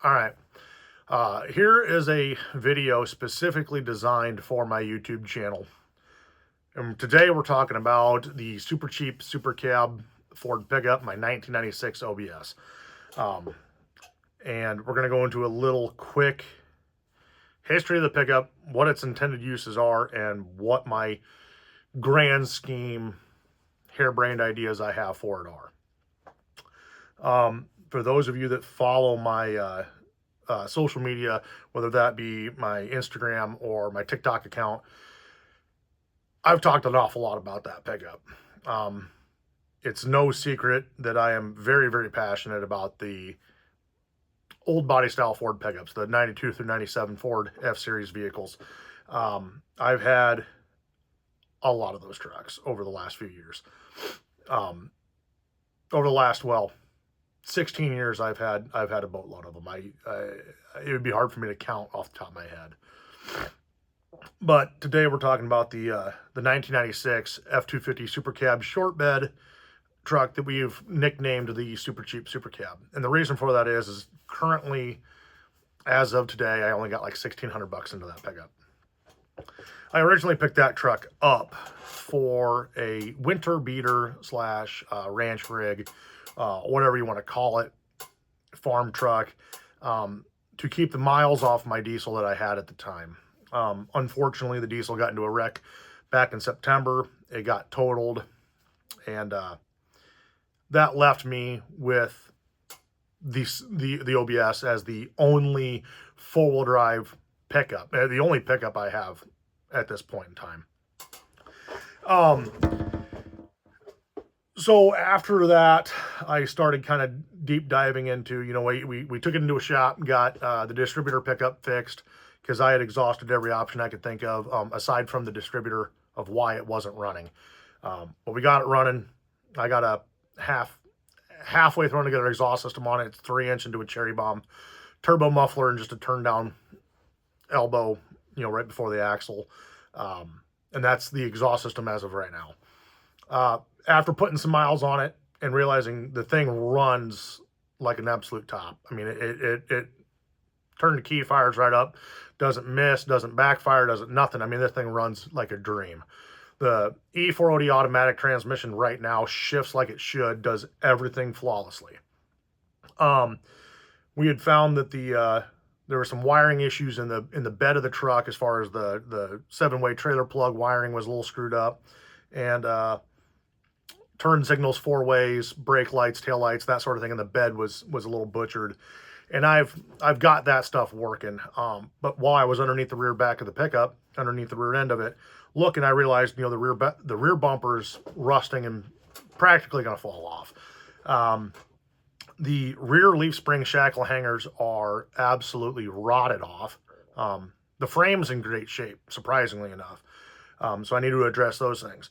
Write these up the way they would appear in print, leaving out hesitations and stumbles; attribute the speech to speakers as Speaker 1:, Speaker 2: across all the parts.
Speaker 1: All right. Here is a video specifically designed for my YouTube channel. And today we're talking about the super cheap super cab Ford pickup, my 1996 OBS. Um, and we're going to go into a little quick history of the pickup, what its intended uses are, and what my grand scheme harebrained ideas I have for it are. For those of you that follow my social media, whether that be my Instagram or my TikTok account, I've talked an awful lot about that pickup. It's no secret that I am very, very passionate about the old body style Ford pickups, the 92 through 97 Ford F-Series vehicles. I've had a lot of those trucks over the last few years. Over the last, 16 years, I've had a boatload of them. It would be hard for me to count off the top of my head. But today we're talking about the 1996 F-250 Super Cab short bed truck that we've nicknamed the Super Cheap Super Cab. And the reason for that is currently, as of today, I only got like $1,600 into that pickup. I originally picked that truck up for a winter beater slash ranch rig, whatever you want to call it, farm truck, to keep the miles off my diesel that I had at the time. Unfortunately, the diesel got into a wreck back in September. It got totaled, and that left me with the OBS as the only four-wheel drive pickup, the only pickup I have at this point in time. So after that, I started kind of deep diving into, we took it into a shop and got the distributor pickup fixed, because I had exhausted every option I could think of, aside from the distributor, of why it wasn't running. But we got it running. I got a halfway thrown together exhaust system on it. It's 3-inch into a cherry bomb, turbo muffler, and just a turn down elbow, right before the axle. And that's the exhaust system as of right now. After putting some miles on it and realizing the thing runs like an absolute top. I mean, it turned the key, fires right up, doesn't miss, doesn't backfire, doesn't nothing. I mean, this thing runs like a dream. The E4OD automatic transmission right now shifts like it should, does everything flawlessly. We had found that there were some wiring issues in the bed of the truck, as far as the 7-way trailer plug wiring was a little screwed up, and turn signals 4 ways, brake lights, tail lights, that sort of thing in the bed was a little butchered. And I've got that stuff working. But while I was underneath the rear back of the pickup, underneath the rear end of it, looking, I realized, the rear bumper's rusting and practically going to fall off. The rear leaf spring shackle hangers are absolutely rotted off. The frame's in great shape, surprisingly enough. So I need to address those things.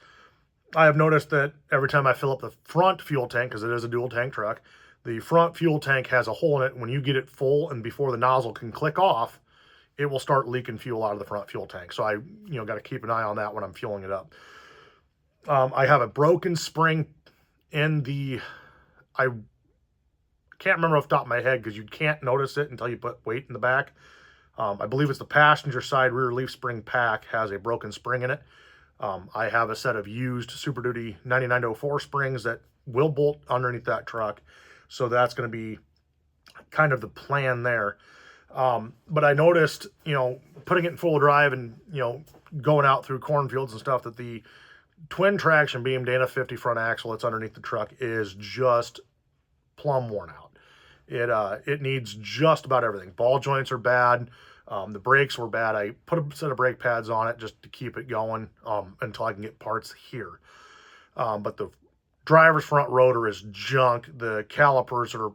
Speaker 1: I have noticed that every time I fill up the front fuel tank, because it is a dual tank truck, the front fuel tank has a hole in it. When you get it full and before the nozzle can click off, it will start leaking fuel out of the front fuel tank. So I, got to keep an eye on that when I'm fueling it up. I have a broken spring in I can't remember off the top of my head, because you can't notice it until you put weight in the back. I believe it's the passenger side rear leaf spring pack has a broken spring in it. I have a set of used Super Duty 9904 springs that will bolt underneath that truck. So that's going to be kind of the plan there. But I noticed, putting it in full drive and, going out through cornfields and stuff, that the twin traction beam Dana 50 front axle that's underneath the truck is just plumb worn out. It needs just about everything. Ball joints are bad. The brakes were bad. I put a set of brake pads on it just to keep it going until I can get parts here. But the driver's front rotor is junk. The calipers are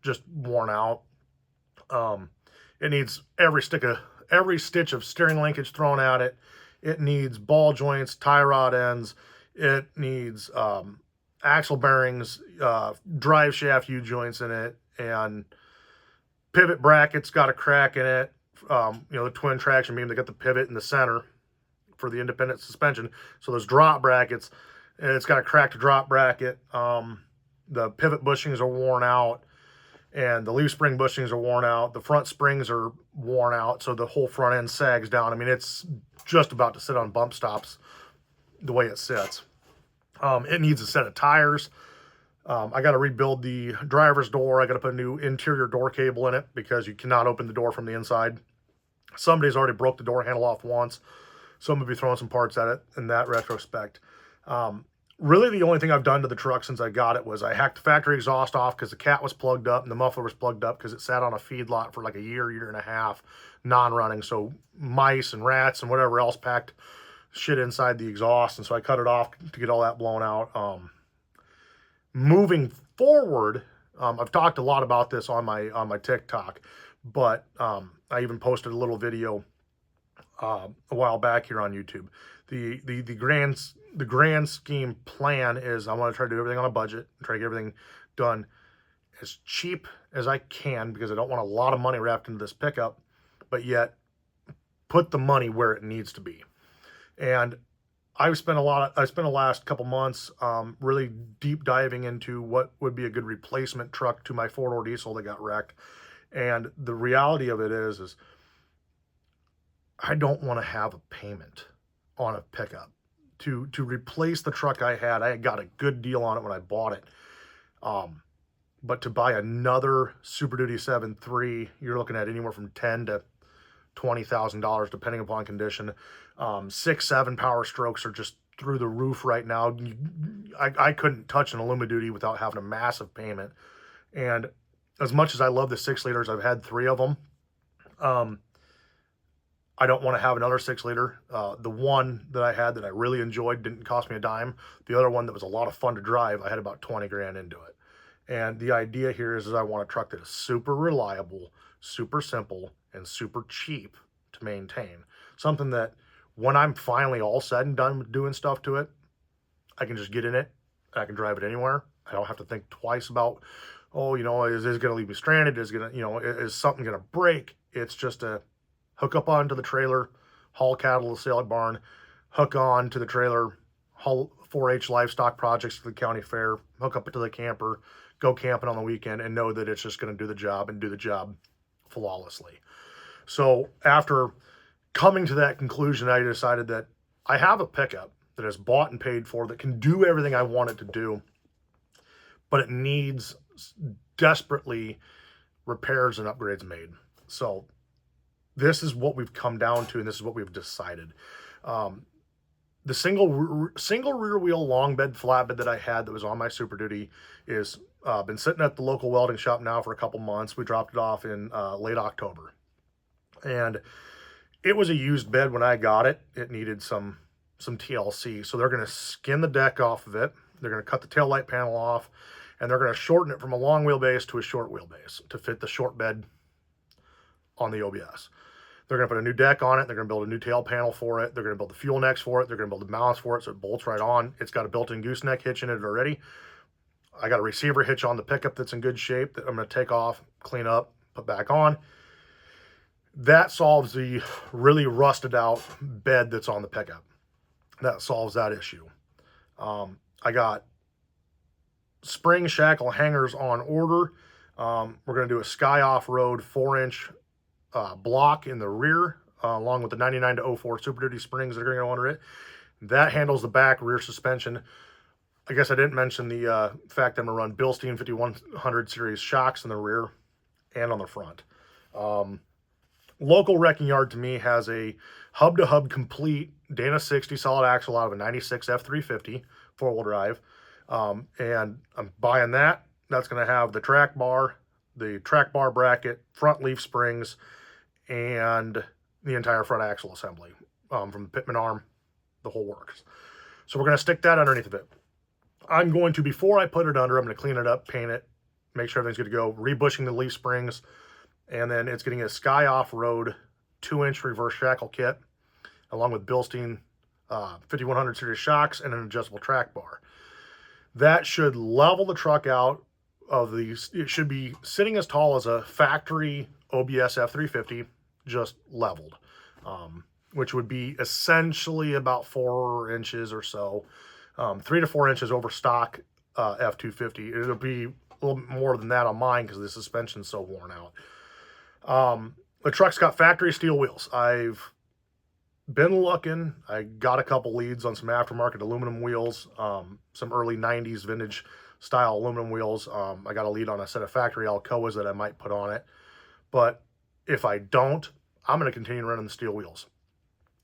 Speaker 1: just worn out. It needs every stitch of steering linkage thrown at it. It needs ball joints, tie rod ends. It needs axle bearings, drive shaft U-joints in it, and pivot brackets got a crack in it. The twin traction beam, they got the pivot in the center for the independent suspension. So those drop brackets, and it's got a cracked drop bracket. The pivot bushings are worn out. and the leaf spring bushings are worn out. The front springs are worn out, so the whole front end sags down. I mean, it's just about to sit on bump stops the way it sits. It needs a set of tires. I got to rebuild the driver's door. I got to put a new interior door cable in it because you cannot open the door from the inside. Somebody's already broke the door handle off once, so I'm going to be throwing some parts at it in that retrospect. Really, the only thing I've done to the truck since I got it was I hacked the factory exhaust off because the cat was plugged up and the muffler was plugged up because it sat on a feedlot for like a year and a half, non-running. So mice and rats and whatever else packed shit inside the exhaust, and so I cut it off to get all that blown out. Moving forward, I've talked a lot about this on my TikTok, but I even posted a little video a while back here on YouTube. The grand scheme plan is I want to try to do everything on a budget, try to get everything done as cheap as I can because I don't want a lot of money wrapped into this pickup, but yet put the money where it needs to be. And I spent the last couple months really deep diving into what would be a good replacement truck to my four-door diesel that got wrecked. And the reality of it is I don't want to have a payment on a pickup. To replace the truck I had got a good deal on it when I bought it. But to buy another Super Duty 7.3, you're looking at anywhere from $10,000 to $20,000 depending upon condition. 6.7 power strokes are just through the roof right now. I couldn't touch an Illumi-Duty without having a massive payment. And as much as I love the 6 liters, I've had 3 of them. I don't want to have another 6 liter. The one that I had that I really enjoyed didn't cost me a dime. The other one that was a lot of fun to drive, I had about 20 grand into it. And the idea here is I want a truck that is super reliable, super simple, and super cheap to maintain. Something that when I'm finally all said and done with doing stuff to it, I can just get in it. I can drive it anywhere. I don't have to think twice about, oh, is this going to leave me stranded? Is something going to break? It's just a hook up onto the trailer, haul cattle to sale barn, hook on to the trailer, haul 4-H livestock projects to the county fair, hook up to the camper, go camping on the weekend, and know that it's just going to do the job and do the job flawlessly. So after coming to that conclusion, I decided that I have a pickup that is bought and paid for that can do everything I want it to do, but it needs desperately repairs and upgrades made. So this is what we've come down to, and this is what we've decided. The single rear wheel long bed flatbed that I had that was on my Super Duty is been sitting at the local welding shop now for a couple months. We dropped it off in late October, and it was a used bed when I got it. It needed some TLC, so they're going to skin the deck off of it. They're going to cut the tail light panel off, and they're going to shorten it from a long wheelbase to a short wheelbase to fit the short bed on the OBS. They're going to put a new deck on it. They're going to build a new tail panel for it. They're going to build the fuel necks for it. They're going to build the mounts for it so it bolts right on. It's got a built-in gooseneck hitch in it already. I got a receiver hitch on the pickup that's in good shape that I'm going to take off, clean up, put back on. That solves the really rusted out bed that's on the pickup. That solves that issue. I got spring shackle hangers on order. We're going to do a Sky Off-Road 4-inch block in the rear, along with the 99 to 04 Super Duty springs that are going to go under it. That handles the back rear suspension. I guess I didn't mention the fact that I'm going to run Bilstein 5100 series shocks in the rear and on the front. Local wrecking yard to me has a hub-to-hub complete Dana 60 solid axle out of a 96 F350 four-wheel drive. And I'm buying that. That's going to have the track bar bracket, front leaf springs, and the entire front axle assembly from the Pitman arm, the whole works. So we're going to stick that underneath of it. I'm going to, before I put it under, I'm going to clean it up, paint it, make sure everything's good to go, rebushing the leaf springs, and then it's getting a Sky Off-Road 2-inch reverse shackle kit, along with Bilstein 5100 series shocks and an adjustable track bar. That should level the truck out of these. It should be sitting as tall as a factory OBS F350, just leveled, which would be essentially about 4 inches or so, 3 to 4 inches over stock F250. It'll be little bit more than that on mine because the suspension's so worn out. The truck's got factory steel wheels. I've been looking. I got a couple leads on some aftermarket aluminum wheels, some early 90s vintage style aluminum wheels. I got a lead on a set of factory Alcoas that I might put on it. But if I don't, I'm going to continue running the steel wheels.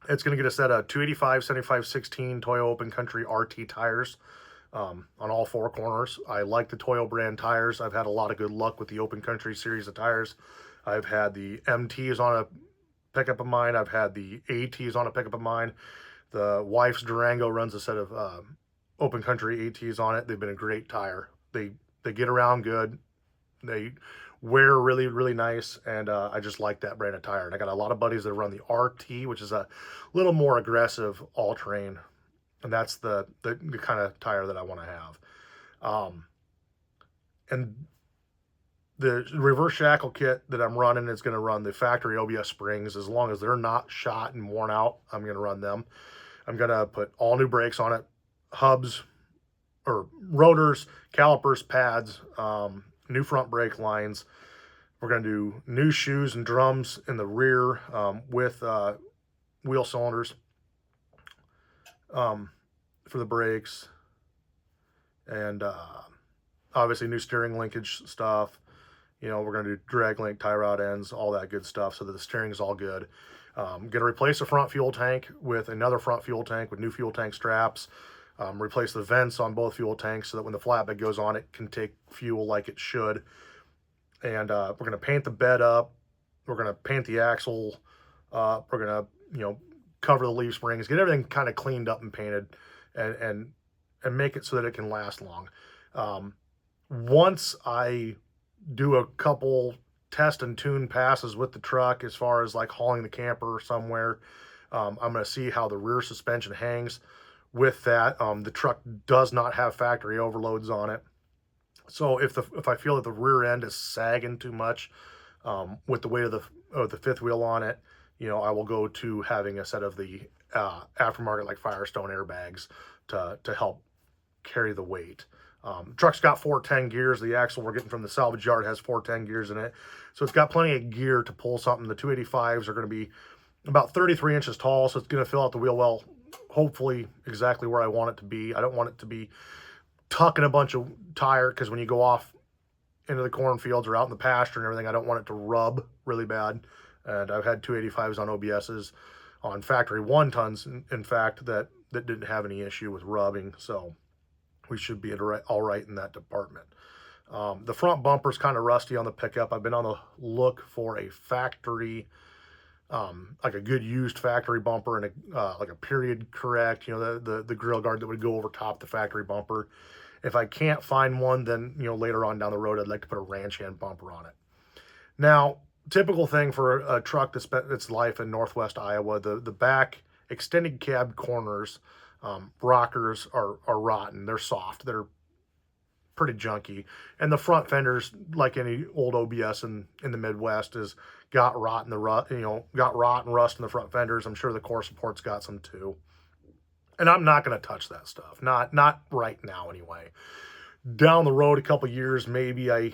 Speaker 1: It's going to get a set of 285 75/16 Toyo Open Country RT tires on all four corners. I like the Toyo brand tires. I've had a lot of good luck with the Open Country series of tires. I've had the MTs on a pickup of mine. I've had the ATs on a pickup of mine. The wife's Durango runs a set of Open Country ATs on it. They've been a great tire. They get around good. They wear really, really nice, and I just like that brand of tire. And I got a lot of buddies that run the RT, which is a little more aggressive all-terrain, and that's the kind of tire that I want to have. And the reverse shackle kit that I'm running is going to run the factory OBS springs. As long as they're not shot and worn out, I'm going to run them. I'm going to put all new brakes on it, hubs, or rotors, calipers, pads, new front brake lines. We're going to do new shoes and drums in the rear with wheel cylinders for the brakes. And obviously new steering linkage stuff. You know, we're going to do drag link, tie rod ends, all that good stuff so that the steering is all good. Going to replace the front fuel tank with another front fuel tank with new fuel tank straps. Replace the vents on both fuel tanks so that when the flatbed goes on, it can take fuel like it should. And we're going to paint the bed up. We're going to paint the axle. We're going to, you know, cover the leaf springs, get everything kind of cleaned up and painted, and make it so that it can last long. Once I do a couple test and tune passes with the truck, as far as like hauling the camper somewhere, I'm going to see how the rear suspension hangs with that. The truck does not have factory overloads on it. So if I feel that the rear end is sagging too much with the weight of the fifth wheel on it, you know, I will go to having a set of the aftermarket like Firestone airbags to help carry the weight. Truck's got 410 gears. The axle we're getting from the salvage yard has 410 gears in it. So it's got plenty of gear to pull something. The 285s are going to be about 33 inches tall, so it's going to fill out the wheel well, hopefully exactly where I want it to be. I don't want it to be tucking a bunch of tire, because when you go off into the cornfields or out in the pasture and everything, I don't want it to rub really bad. And I've had 285s on OBSs on factory 1 tons, in fact, that didn't have any issue with rubbing. So we should be all right in that department. The front bumper's kind of rusty on the pickup. I've been on the look for a factory, like a good used factory bumper, and like a period correct, you know, the grill guard that would go over top the factory bumper. If I can't find one, then, you know, later on down the road, I'd like to put a ranch hand bumper on it. Now, typical thing for a truck that spent its life in Northwest Iowa, the back extended cab corners, rockers are rotten. They're soft. They're pretty junky. And the front fenders, like any old OBS in the Midwest, got rot and rust in the front fenders. I'm sure the core support's got some too. And I'm not going to touch that stuff. Not right now anyway. Down the road a couple years, maybe I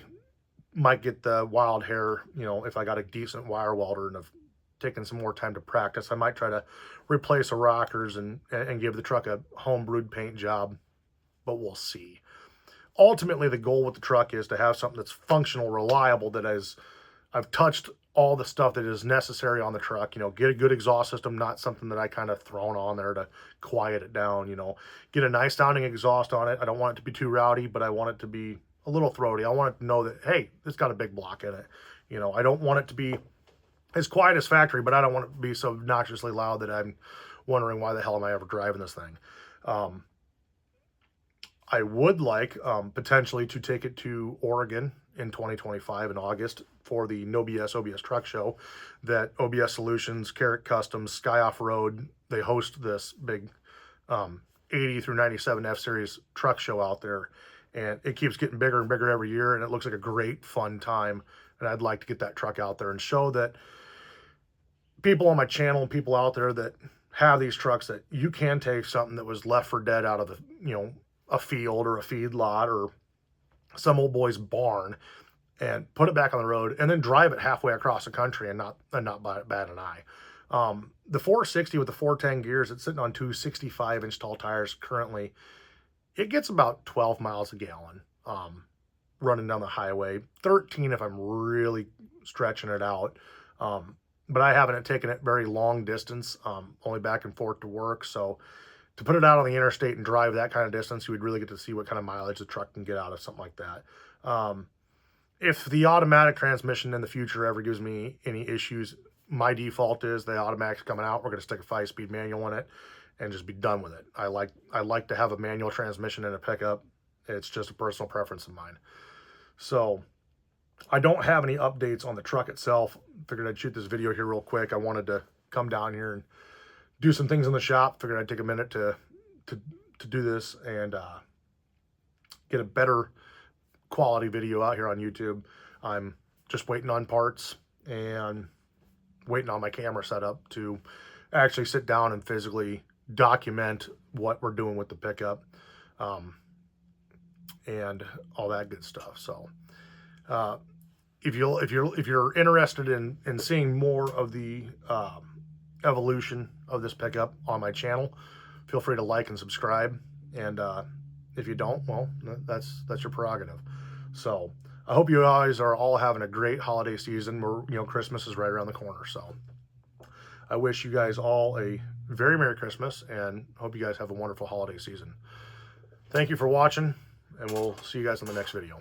Speaker 1: might get the wild hair, you know, if I got a decent wire welder and have taken some more time to practice, I might try to replace the rockers and give the truck a home brewed paint job, but we'll see. Ultimately, the goal with the truck is to have something that's functional, reliable, I've touched all the stuff that is necessary on the truck, you know, get a good exhaust system, not something that I kind of thrown on there to quiet it down, you know, get a nice sounding exhaust on it. I don't want it to be too rowdy, but I want it to be a little throaty. I want it to know that, hey, it's got a big block in it. You know, I don't want it to be as quiet as factory, but I don't want it to be so obnoxiously loud that I'm wondering why the hell am I ever driving this thing. I would like potentially to take it to Oregon in 2025 in August for the No BS OBS Truck Show that OBS Solutions, Carrot Customs, Sky Off-Road, they host this big 80 through 97 F-Series truck show out there. And it keeps getting bigger and bigger every year, and it looks like a great, fun time. And I'd like to get that truck out there and show that people on my channel, people out there that have these trucks, that you can take something that was left for dead out of the, you know, a field or a feed lot or some old boy's barn and put it back on the road and then drive it halfway across the country and not bat an eye. The 460 with the 410 gears, it's sitting on two 65-inch tall tires currently. It gets about 12 miles a gallon running down the highway, 13 if I'm really stretching it out. But I haven't taken it very long distance, only back and forth to work. So to put it out on the interstate and drive that kind of distance, you would really get to see what kind of mileage the truck can get out of something like that. If the automatic transmission in the future ever gives me any issues, my default is the automatic's coming out. We're going to stick a 5-speed manual in it and just be done with it. I like to have a manual transmission in a pickup. It's just a personal preference of mine. So I don't have any updates on the truck itself. Figured I'd shoot this video here real quick. I wanted to come down here and do some things in the shop. Figured I'd take a minute to do this and get a better quality video out here on YouTube. I'm just waiting on parts and waiting on my camera setup to actually sit down and physically document what we're doing with the pickup and all that good stuff. So if you're interested in seeing more of the evolution of this pickup on my channel, feel free to like and subscribe. And if you don't, well, that's your prerogative. So I hope you guys are all having a great holiday season. Christmas is right around the corner. So I wish you guys all a very Merry Christmas and hope you guys have a wonderful holiday season. Thank you for watching, and we'll see you guys in the next video.